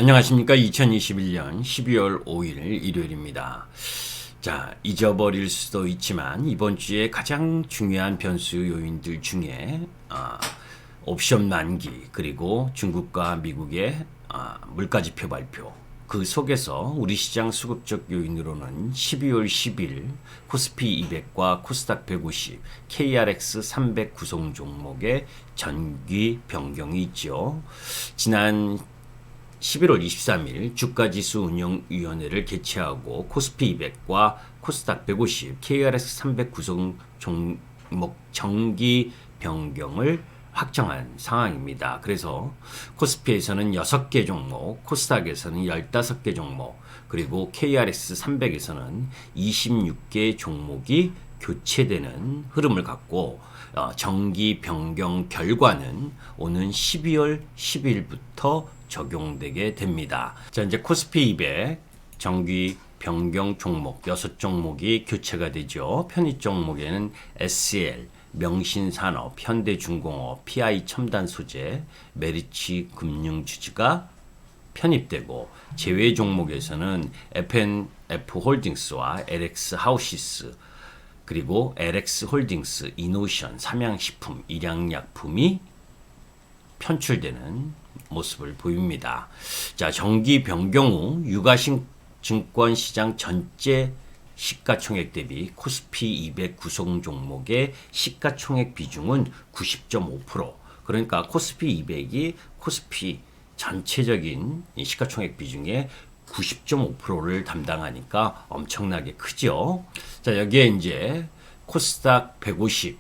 안녕하십니까. 2021년 12월 5일 일요일입니다. 자, 잊어버릴 수도 있지만 이번 주에 가장 중요한 변수 요인들 중에 옵션 만기, 그리고 중국과 미국의 물가지표 발표, 그 속에서 우리 시장 수급적 요인으로는 12월 10일 코스피 200과 코스닥 150, KRX 300 구성 종목의 전기 변경이 있죠. 지난 11월 23일 주가지수 운영위원회를 개최하고 코스피 200과 코스닥 150, KRX 300 구성 종목 정기 변경을 확정한 상황입니다. 그래서 코스피에서는 6개 종목, 코스닥에서는 15개 종목, 그리고 KRX 300에서는 26개 종목이 교체되는 흐름을 갖고 정기 변경 결과는 오는 12월 10일부터 적용되게 됩니다. 자, 이제 코스피 200 정기 변경 종목 6종목이 교체가 되죠. 편입 종목에는 SL, 명신산업, 현대중공업, PI첨단소재, 메리츠금융주주가 편입되고, 제외 종목에서는 F&F홀딩스와 LX하우시스, 그리고 LX홀딩스, 이노션, 삼양식품, 일양약품이 편출되는 모습을 보입니다. 자, 정기 변경 후 유가증권 시장 전체 시가총액 대비 코스피 200 구성 종목의 시가총액 비중은 90.5%. 그러니까 코스피 200이 코스피 전체적인 시가총액 비중의 90.5%를 담당하니까 엄청나게 크죠. 자, 여기에 이제 코스닥 150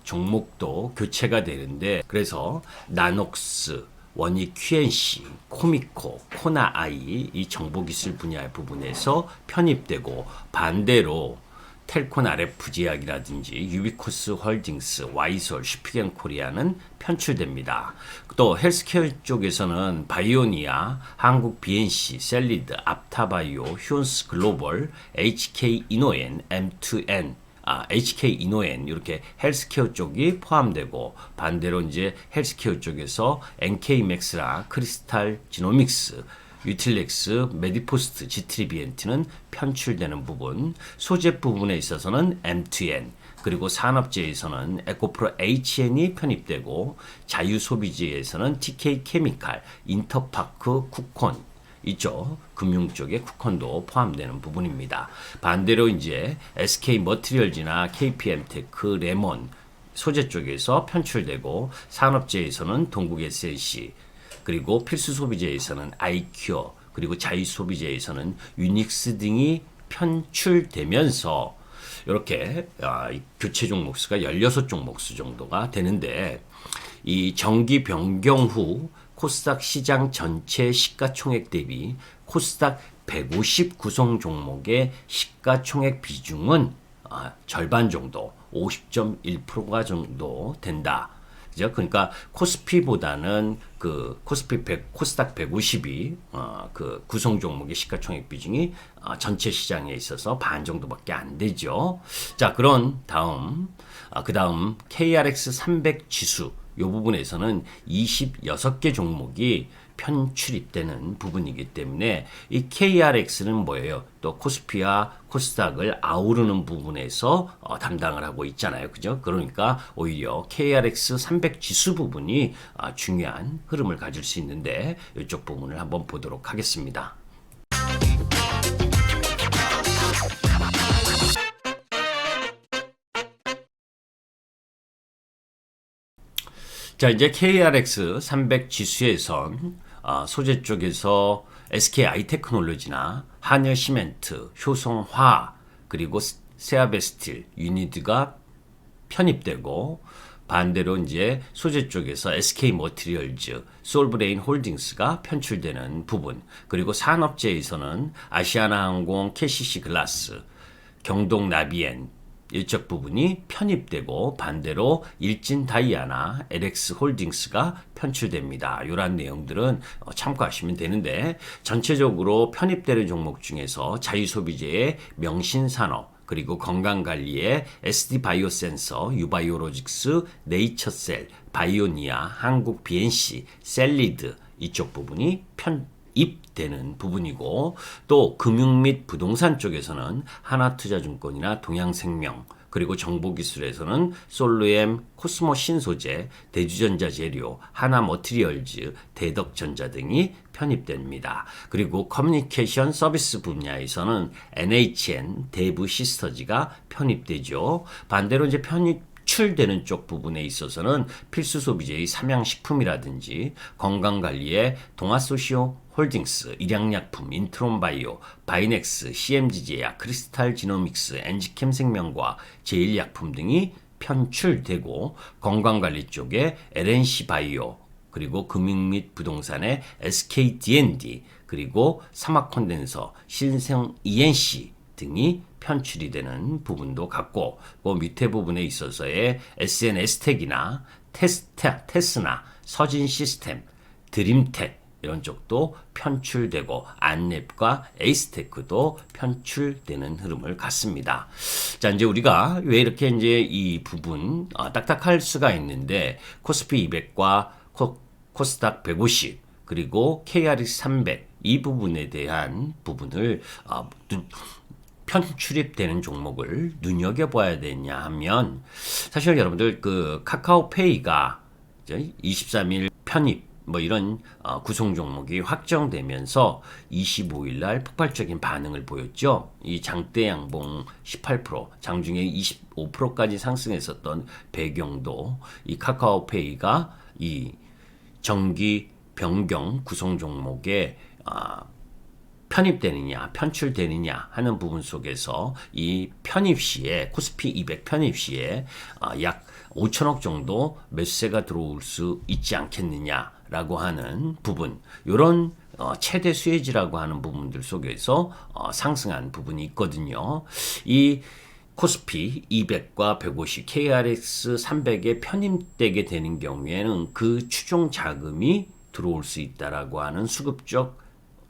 종목도 교체가 되는데, 그래서 나녹스, 원익 QNC, 코미코, 코나아이 이 정보기술 분야 부분에서 편입되고, 반대로 텔콘 RF제약이라든지 유비코스 홀딩스, 와이솔, 슈피겐 코리아는 편출됩니다. 또 헬스케어 쪽에서는 바이오니아, 한국 BNC, 셀리드, 앞타바이오, 휴온스 글로벌, HK 이노엔, M2N, HK 이노엔, 이렇게 헬스케어 쪽이 포함되고, 반대로 이제 헬스케어 쪽에서 NK맥스라, 크리스탈 지노믹스, 유틸렉스, 메디포스트, 지트리비엔트는 편출되는 부분, 소재 부분에 있어서는 M2N, 그리고 산업재에서는 에코프로 HN이 편입되고, 자유소비재에서는 TK 케미칼, 인터파크, 쿠콘, 이쪽 금융 쪽에 쿠콘도 포함되는 부분입니다. 반대로 이제 SK 머티리얼즈나 KPM테크, 레몬 소재 쪽에서 편출되고, 산업재에서는 동국 SLC, 그리고 필수 소비재에서는 아이큐어, 그리고 자유 소비재에서는 유닉스 등이 편출되면서 이렇게 교체 종목 수가 16종목 수 정도가 되는데, 이 정기 변경 후 코스닥 시장 전체 시가총액 대비 코스닥 150 구성 종목의 시가총액 비중은 절반 정도, 50.1%가 정도 된다. 그죠? 그러니까 코스피보다는 그 코스피 100, 코스닥 150이 그 구성 종목의 시가총액 비중이 전체 시장에 있어서 반 정도밖에 안 되죠. 자, 그런 다음 그다음 KRX 300 지수 이 부분에서는 26개 종목이 편출입되는 부분이기 때문에 이 KRX는 뭐예요? 또 코스피와 코스닥을 아우르는 부분에서 담당을 하고 있잖아요. 그죠? 그러니까 오히려 KRX 300 지수 부분이 중요한 흐름을 가질 수 있는데, 이쪽 부분을 한번 보도록 하겠습니다. 자, 이제 KRX 300 지수에선 소재 쪽에서 SKI테크놀로지나 한일시멘트, 효성화, 그리고 세아베스틸, 유니드가 편입되고, 반대로 이제 소재 쪽에서 SK머티리얼즈, 솔브레인 홀딩스가 편출되는 부분, 그리고 산업재에서는 아시아나항공, KCC 글라스, 경동나비엔 일적 부분이 편입되고, 반대로 일진다이아나 LX홀딩스가 편출됩니다. 이러한 내용들은 참고하시면 되는데, 전체적으로 편입되는 종목 중에서 자유소비재의 명신산업, 그리고 건강관리의 SD바이오센서, 유바이오로직스, 네이처셀, 바이오니아, 한국 BNC, 셀리드 이쪽 부분이 편입되는 부분이고, 또 금융 및 부동산 쪽에서는 하나투자증권이나 동양생명, 그리고 정보기술에서는 솔루엠, 코스모 신소재, 대주전자 재료, 하나머티리얼즈, 대덕전자 등이 편입됩니다. 그리고 커뮤니케이션 서비스 분야에서는 NHN, 대부 시스터즈가 편입되죠. 반대로 이제 출되는 쪽 부분에 있어서는 필수 소비재의 삼양식품이라든지 건강관리의 동아소시오 홀딩스, 일양약품, 인트론바이오, 바이넥스, CMG제약, 크리스탈지노믹스, 엔지캠생명과 제일약품 등이 편출되고, 건강관리 쪽에 LNC바이오, 그리고 금융 및 부동산의 SKD&D, 그리고 사막콘덴서, 신생 ENC 등이 편출이 되는 부분도 같고, 그 밑에 부분에 있어서의 SNS텍이나 테스나, 서진시스템, 드림텍 이런 쪽도 편출되고, 안랩과 에이스테크도 편출되는 흐름을 갖습니다. 자, 이제 우리가 왜 이렇게 이제 이 부분 딱딱할 수가 있는데, 코스피 200과 코스닥 150 그리고 KRX 300 이 부분에 대한 부분을 편출입되는 종목을 눈여겨봐야 되냐 하면, 사실 여러분들 그 카카오페이가 23일 편입 뭐 이런 구성 종목이 확정되면서 25일 날 폭발적인 반응을 보였죠. 이 장대 양봉 18%, 장중에 25%까지 상승했었던 배경도 이 카카오페이가 이 정기 변경 구성 종목에 편입되느냐, 편출되느냐 하는 부분 속에서 이 편입 시에, 코스피 200 편입 시에 약 5천억 정도 매수세가 들어올 수 있지 않겠느냐라고 하는 부분, 이런 최대 수혜지라고 하는 부분들 속에서 상승한 부분이 있거든요. 이 코스피 200과 150, KRX 300에 편입되게 되는 경우에는 그 추종 자금이 들어올 수 있다라고 하는 수급적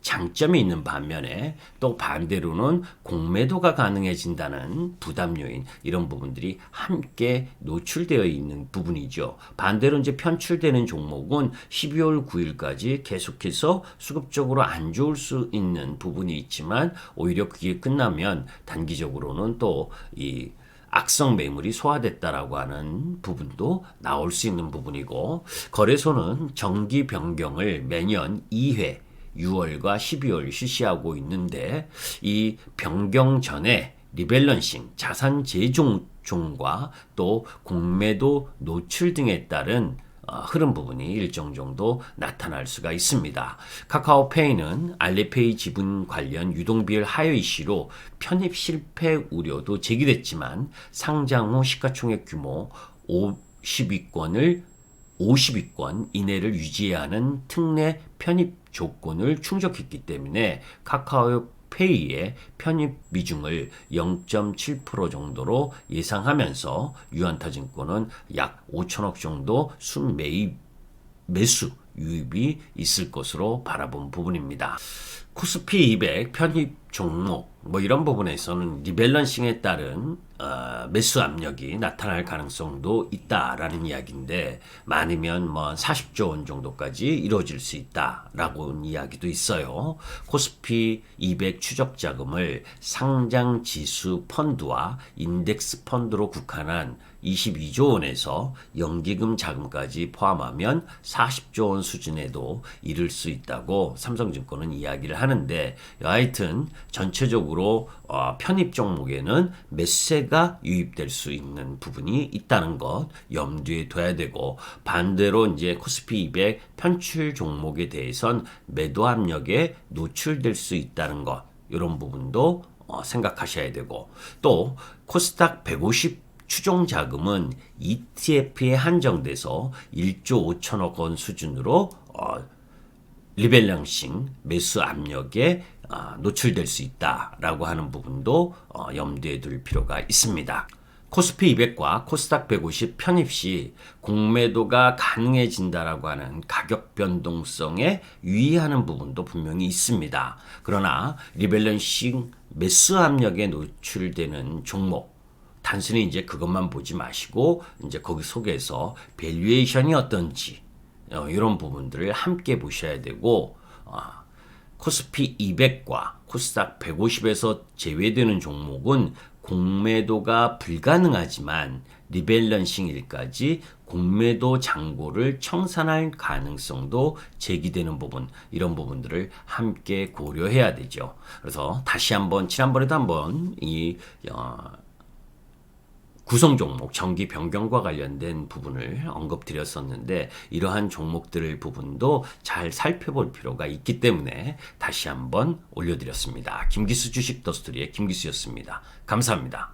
장점이 있는 반면에, 또 반대로는 공매도가 가능해진다는 부담 요인, 이런 부분들이 함께 노출되어 있는 부분이죠. 반대로 이제 편출되는 종목은 12월 9일까지 계속해서 수급적으로 안 좋을 수 있는 부분이 있지만, 오히려 그게 끝나면 단기적으로는 또 이 악성 매물이 소화됐다라고 하는 부분도 나올 수 있는 부분이고, 거래소는 정기 변경을 매년 2회 6월과 12월 실시하고 있는데, 이 변경 전에 리밸런싱, 자산 재종과 또 공매도 노출 등에 따른 흐름 부분이 일정 정도 나타날 수가 있습니다. 카카오페이는 알리페이 지분 관련 유동비율 하여 이슈로 편입 실패 우려도 제기됐지만, 상장 후 시가총액 규모 50위권 이내를 유지해야 하는 특례 편입 조건을 충족했기 때문에 카카오페이의 편입 비중을 0.7% 정도로 예상하면서 유한타증권은 약 5천억 정도 매수 유입이 있을 것으로 바라본 부분입니다. 코스피 200 편입 종목 뭐 이런 부분에서는 리밸런싱에 따른 매수 압력이 나타날 가능성도 있다라는 이야기인데, 많으면 뭐 40조 원 정도까지 이루어질 수 있다라고 이야기도 있어요. 코스피 200 추적 자금을 상장 지수 펀드와 인덱스 펀드로 국한한 22조 원에서 연기금 자금까지 포함하면 40조 원 수준에도 이를 수 있다고 삼성증권은 이야기를 하는데, 하여튼 전체적으로 편입 종목에는 매수세가 유입될 수 있는 부분이 있다는 것 염두에 둬야 되고, 반대로 이제 코스피 200 편출 종목에 대해선 매도 압력에 노출될 수 있다는 것, 이런 부분도 생각하셔야 되고, 또 코스닥 150 추종 자금은 ETF에 한정돼서 1조 5천억 원 수준으로 리밸런싱 매수 압력에 노출될 수 있다라고 하는 부분도 염두에 둘 필요가 있습니다. 코스피 200과 코스닥 150 편입 시 공매도가 가능해진다라고 하는 가격 변동성에 유의하는 부분도 분명히 있습니다. 그러나 리밸런싱 매수 압력에 노출되는 종목, 단순히 이제 그것만 보지 마시고 이제 거기 속에서 밸류에이션이 어떤지 이런 부분들을 함께 보셔야 되고, 코스피 200과 코스닥 150에서 제외되는 종목은 공매도가 불가능하지만 리밸런싱일까지 공매도 잔고를 청산할 가능성도 제기되는 부분, 이런 부분들을 함께 고려해야 되죠. 그래서 다시 한번 지난번에도 한번 이 구성 종목, 정기 변경과 관련된 부분을 언급드렸었는데 이러한 종목들 부분도 잘 살펴볼 필요가 있기 때문에 다시 한번 올려드렸습니다. 김기수 주식 더스토리의 김기수였습니다. 감사합니다.